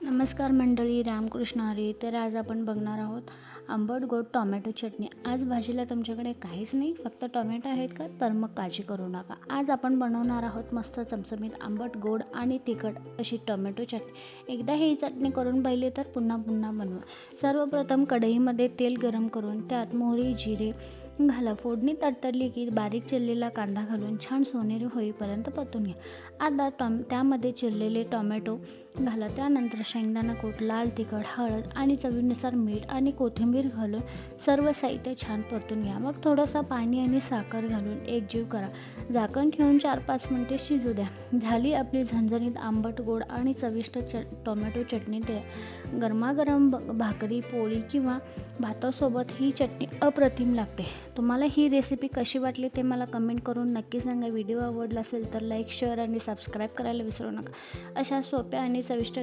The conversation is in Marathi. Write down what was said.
नमस्कार मंडळी, रामकृष्ण हरी. तर आज आपण बघणार आहोत आंबट गोड टोमॅटो चटणी. आज भाजीला तुमच्याकडे काहीच नाही, फक्त टोमॅटो आहेत का? तर मग काळजी करू नका. आज आपण बनवणार आहोत मस्त चमचमीत आंबट गोड आणि तिखट अशी टोमॅटो चटणी. एकदा ही चटणी करून पाहिली तर पुन्हा पुन्हा बनवा. सर्वप्रथम कढईमध्ये तेल गरम करून त्यात मोहरी जिरे घाला. फोडणी तडतडली की बारीक चिरलेला कांदा घालून छान सोनेरी होईपर्यंत परतून घ्या. आता त्यामध्ये चिरलेले टोमॅटो घाला. त्यानंतर शेंगदाणा कूट, लाल तिखट, हळद आणि चवीनुसार मीठ आणि कोथिंबीर घालून सर्व साहित्य छान परतून घ्या. मग थोडंसं पाणी आणि साखर घालून एकजीव करा. झाकण ठेवून 4-5 मिनिटे शिजू द्या. झाली आपली झणझणीत आंबट गोड आणि चविष्ट टोमॅटो चटणी तयार. गरमागरम भाकरी, पोळी किंवा भातासोबत ही चटणी अप्रतिम लागते. तुम्हाला ही रेसिपी कशी वाटली ते मला कमेंट करून नक्की सांगा. व्हिडिओ आवडला असेल तर लाईक, शेअर आणि सबस्क्राईब करायला विसरू नका. अशा सोप्या आणि चविष्ट